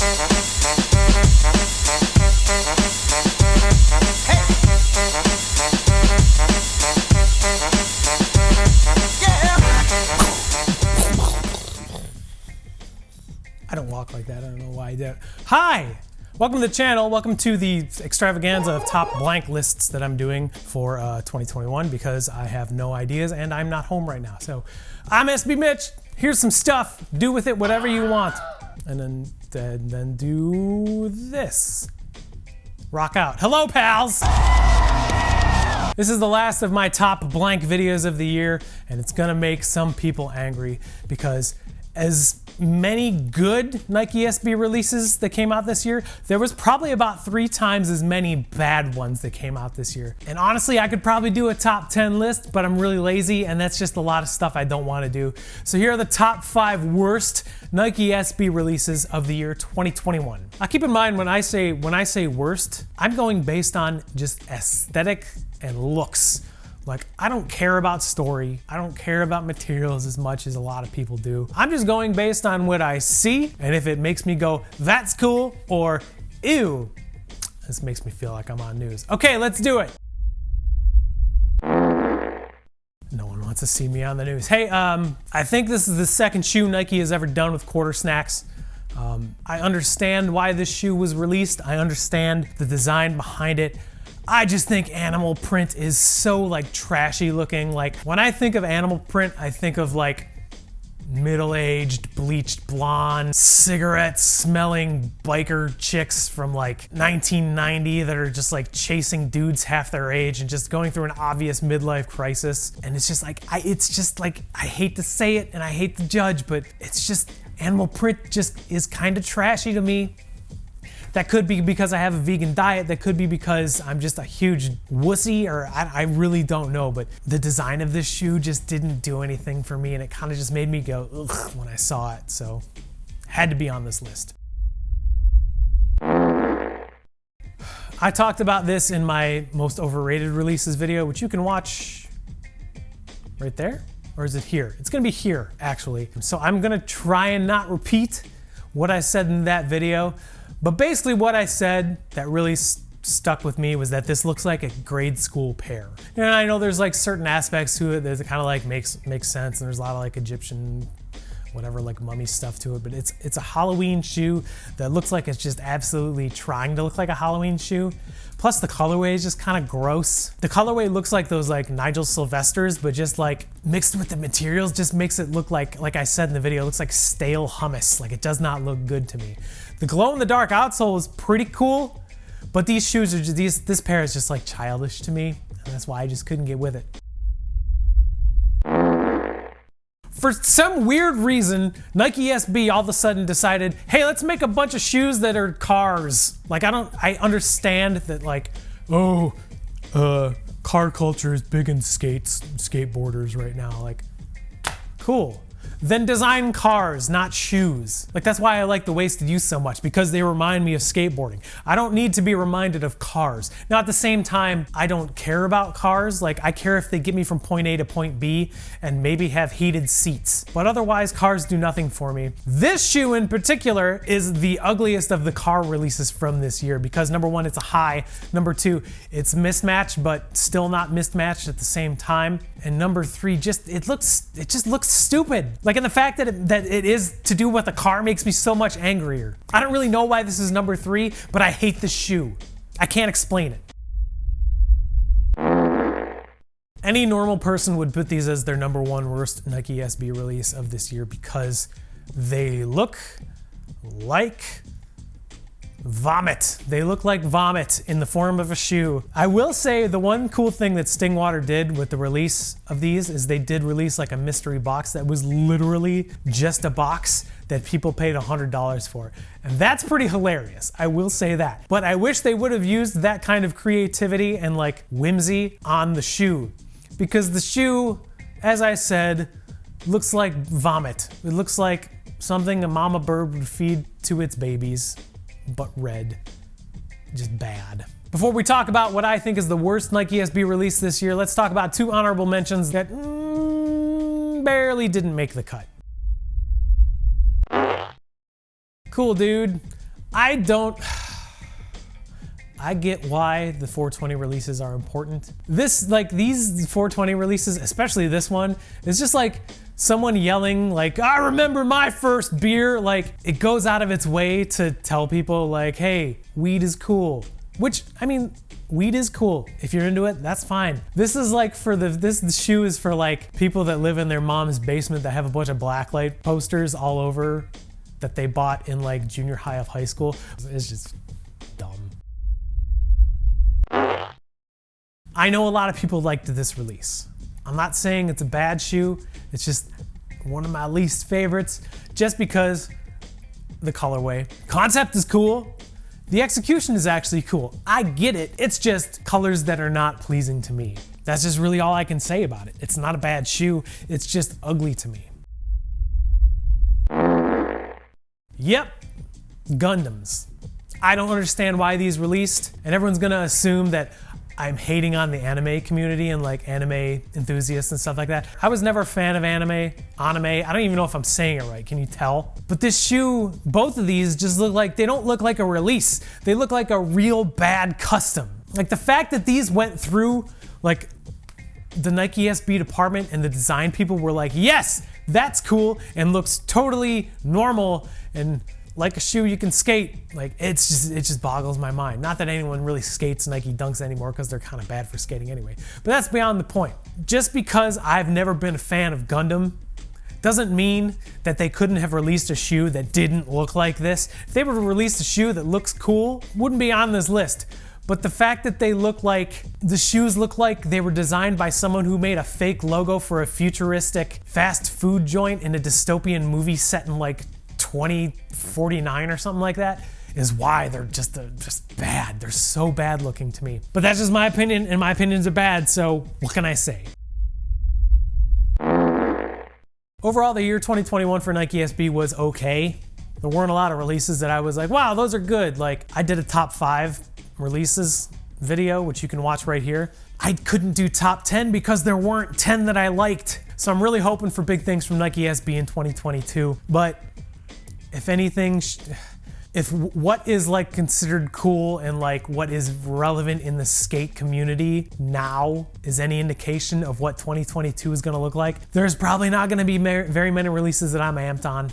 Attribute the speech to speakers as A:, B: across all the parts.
A: I don't walk like that. I don't know why I did. Hi! Welcome to the channel. Welcome to the extravaganza of top blank lists that I'm doing for 2021 because I have no ideas and I'm not home right now. So I'm SB Mitch. Here's some stuff. Do with it whatever you want. And then do this. Rock out. Hello, pals! This is the last of my top blank videos of the year, and it's gonna make some people angry because as many good Nike SB releases that came out this year, there was probably about 3 times as many bad ones that came out this year. And honestly, I could probably do a top 10 list, but I'm really lazy and that's just a lot of stuff I don't want to do. So here are the top 5 worst Nike SB releases of the year 2021. Now keep in mind when I say worst, I'm going based on just aesthetic and looks. Like, I don't care about story. I don't care about materials as much as a lot of people do. I'm just going based on what I see, and if it makes me go, that's cool, or ew, this makes me feel like I'm on news. Okay, let's do it. No one wants to see me on the news. Hey, I think this is the second shoe Nike has ever done with quarter snacks. I understand why this shoe was released. I understand the design behind it. I just think animal print is so like trashy looking. Like when I think of animal print, I think of like middle-aged, bleached blonde, cigarette smelling biker chicks from like 1990 that are just like chasing dudes half their age and just going through an obvious midlife crisis. And it's just like, I hate to say it and I hate to judge, but it's just, animal print just is kind of trashy to me. That could be because I have a vegan diet. That could be because I'm just a huge wussy, or I really don't know. But the design of this shoe just didn't do anything for me, and it kind of just made me go ugh when I saw it. So, had to be on this list. I talked about this in my most overrated releases video, which you can watch right there, or is it here? It's gonna be here, actually. So I'm gonna try and not repeat what I said in that video. But basically what I said that really stuck with me was that this looks like a grade school pair. And I know there's like certain aspects to it that kind of like makes sense, and there's a lot of like Egyptian, whatever, like mummy stuff to it, but it's a Halloween shoe that looks like it's just absolutely trying to look like a Halloween shoe. Plus the colorway is just kind of gross. The colorway looks like those like Nigel Sylvesters, but just like mixed with the materials just makes it look like I said in the video, it looks like stale hummus. Like it does not look good to me. The glow in the dark outsole is pretty cool, but these shoes are just, this pair is just like childish to me, and that's why I just couldn't get with it. For some weird reason, Nike SB all of a sudden decided, hey, let's make a bunch of shoes that are cars. Like I understand that like, oh, car culture is big in skateboarders right now. Like, cool. Then design cars, not shoes. Like that's why I like the wasted use so much, because they remind me of skateboarding. I don't need to be reminded of cars. Now at the same time, I don't care about cars. Like I care if they get me from point A to point B and maybe have heated seats. But otherwise, cars do nothing for me. This shoe in particular is the ugliest of the car releases from this year because number 1, it's a high. Number 2, it's mismatched, but still not mismatched at the same time. And number 3, it just looks stupid. Like, and the fact that it is to do with a car makes me so much angrier. I don't really know why this is number 3, but I hate the shoe. I can't explain it. Any normal person would put these as their number 1 worst Nike SB release of this year because they look like vomit. They look like vomit in the form of a shoe. I will say the one cool thing that Stingwater did with the release of these is they did release like a mystery box that was literally just a box that people paid $100 for. And that's pretty hilarious, I will say that. But I wish they would have used that kind of creativity and like whimsy on the shoe, because the shoe, as I said, looks like vomit. It looks like something a mama bird would feed to its babies, but red. Just bad. Before we talk about what I think is the worst Nike SB release this year, let's talk about 2 honorable mentions that barely didn't make the cut. Cool, dude. I get why the 420 releases are important. These 420 releases, especially this one, is just like someone yelling like, I remember my first beer. Like, it goes out of its way to tell people like, hey, weed is cool. Which, I mean, weed is cool. If you're into it, that's fine. This is like this shoe is for like people that live in their mom's basement that have a bunch of blacklight posters all over that they bought in like junior high of high school. It's just dumb. I know a lot of people liked this release. I'm not saying it's a bad shoe. It's just one of my least favorites just because the colorway. Concept is cool. The execution is actually cool. I get it. It's just colors that are not pleasing to me. That's just really all I can say about it. It's not a bad shoe. It's just ugly to me. Yep, Gundams. I don't understand why these released, and everyone's gonna assume that I'm hating on the anime community and like anime enthusiasts and stuff like that. I was never a fan of anime. I don't even know if I'm saying it right, can you tell? But this shoe, both of these just look like, they don't look like a release. They look like a real bad custom. Like the fact that these went through like the Nike SB department and the design people were like, yes, that's cool and looks totally normal and like a shoe you can skate. Like it just boggles my mind. Not that anyone really skates Nike Dunks anymore because they're kind of bad for skating anyway. But that's beyond the point. Just because I've never been a fan of Gundam doesn't mean that they couldn't have released a shoe that didn't look like this. If they would have released a shoe that looks cool, wouldn't be on this list. But the fact that the shoes look like they were designed by someone who made a fake logo for a futuristic fast food joint in a dystopian movie set in like 2049 or something like that is why they're just bad. They're so bad looking to me. But that's just my opinion, and my opinions are bad, so what can I say? Overall, the year 2021 for Nike SB was okay. There weren't a lot of releases that I was like, wow, those are good. Like, I did a top 5 releases video, which you can watch right here. I couldn't do top 10 because there weren't 10 that I liked. So I'm really hoping for big things from Nike SB in 2022. But if anything, if what is like considered cool and like what is relevant in the skate community now is any indication of what 2022 is gonna look like, there's probably not gonna be very many releases that I'm amped on.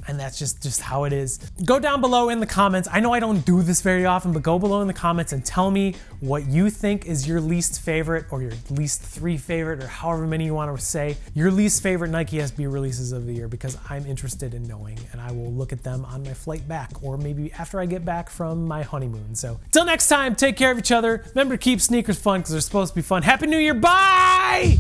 A: And that's just how it is. Go down below in the comments. I know I don't do this very often, but go below in the comments and tell me what you think is your least favorite or your least 3 favorite or however many you want to say. Your least favorite Nike SB releases of the year, because I'm interested in knowing and I will look at them on my flight back or maybe after I get back from my honeymoon. So till next time, take care of each other. Remember to keep sneakers fun because they're supposed to be fun. Happy New Year, bye!